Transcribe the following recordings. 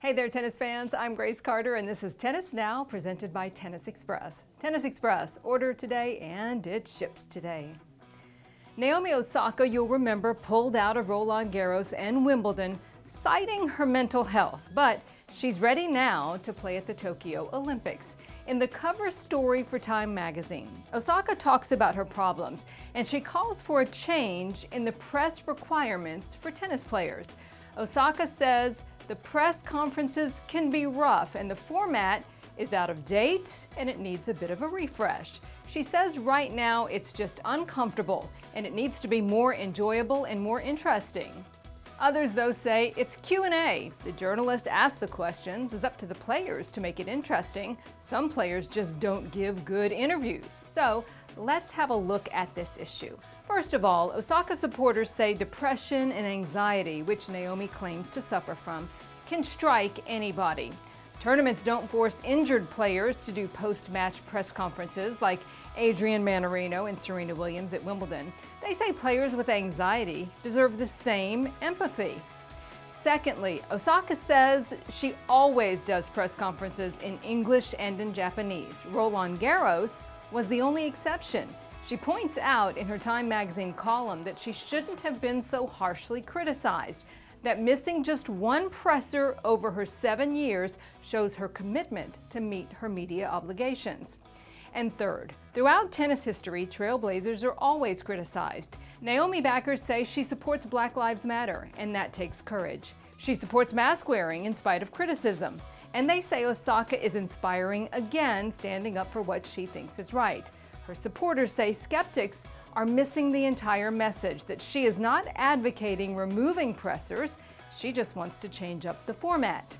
Hey there, tennis fans. I'm Grace Carter, and this is Tennis Now, presented by Tennis Express. Tennis Express, order today, and it ships today. Naomi Osaka, you'll remember, pulled out of Roland Garros and Wimbledon, citing her mental health, but she's ready now to play at the Tokyo Olympics. In the cover story for Time magazine, Osaka talks about her problems, and she calls for a change in the press requirements for tennis players. Osaka says the press conferences can be rough and the format is out of date and it needs a bit of a refresh. She says right now it's just uncomfortable and it needs to be more enjoyable and more interesting. Others, though, say it's Q&A. The journalist asks the questions. It's up to the players to make it interesting. Some players just don't give good interviews. So let's have a look at this issue. First of all, Osaka supporters say depression and anxiety, which Naomi claims to suffer from, can strike anybody. Tournaments don't force injured players to do post-match press conferences like Adrian Mannarino and Serena Williams at Wimbledon. They say players with anxiety deserve the same empathy. Secondly, Osaka says she always does press conferences in English and in Japanese. Roland Garros was the only exception. She points out in her Time magazine column that she shouldn't have been so harshly criticized, that missing just one presser over her 7 years shows her commitment to meet her media obligations. And third, throughout tennis history, trailblazers are always criticized. Naomi backers say she supports Black Lives Matter, and that takes courage. She supports mask wearing in spite of criticism. And they say Osaka is inspiring again, standing up for what she thinks is right. Her supporters say skeptics are missing the entire message, that she is not advocating removing pressers, she just wants to change up the format.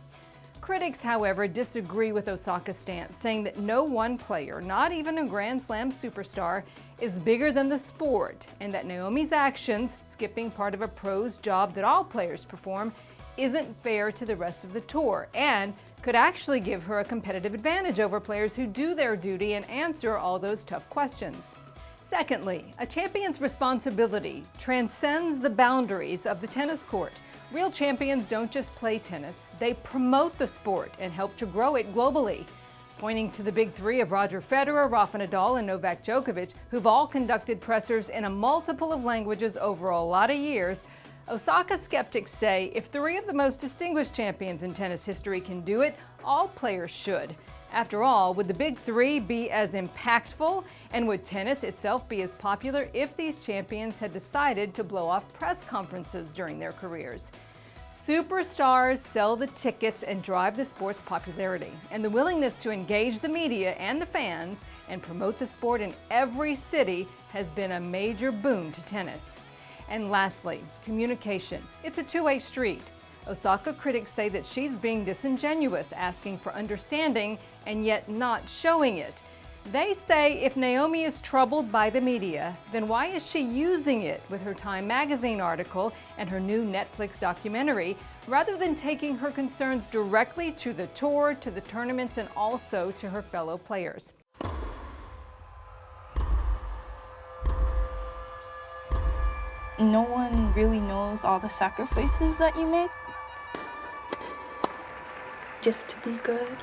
Critics, however, disagree with Osaka's stance, saying that no one player, not even a Grand Slam superstar, is bigger than the sport, and that Naomi's actions, skipping part of a pro's job that all players perform, isn't fair to the rest of the tour, and could actually give her a competitive advantage over players who do their duty and answer all those tough questions. Secondly, a champion's responsibility transcends the boundaries of the tennis court. Real champions don't just play tennis, they promote the sport and help to grow it globally. Pointing to the big three of Roger Federer, Rafa Nadal, and Novak Djokovic, who've all conducted pressers in a multiple of languages over a lot of years, Osaka skeptics say if three of the most distinguished champions in tennis history can do it, all players should. After all, would the big three be as impactful, and would tennis itself be as popular if these champions had decided to blow off press conferences during their careers? Superstars sell the tickets and drive the sport's popularity, and the willingness to engage the media and the fans and promote the sport in every city has been a major boon to tennis. And lastly, communication. It's a two-way street. Osaka critics say that she's being disingenuous, asking for understanding and yet not showing it. They say if Naomi is troubled by the media, then why is she using it with her Time magazine article and her new Netflix documentary, rather than taking her concerns directly to the tour, to the tournaments, and also to her fellow players? No one really knows all the sacrifices that you make just to be good.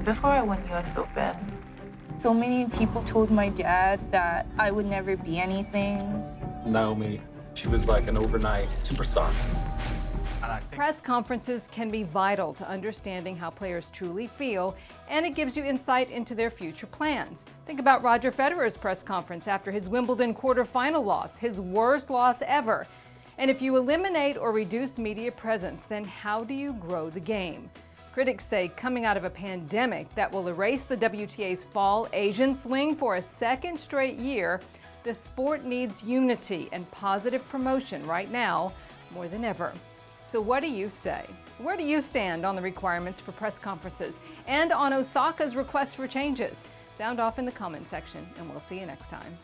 Before I won US Open, so many people told my dad that I would never be anything. Naomi, she was like an overnight superstar. Press conferences can be vital to understanding how players truly feel, and it gives you insight into their future plans. Think about Roger Federer's press conference after his Wimbledon quarterfinal loss, his worst loss ever. And if you eliminate or reduce media presence, then how do you grow the game? Critics say coming out of a pandemic that will erase the WTA's fall Asian swing for a second straight year, the sport needs unity and positive promotion right now more than ever. So what do you say? Where do you stand on the requirements for press conferences and on Osaka's request for changes? Sound off in the comment section, and we'll see you next time.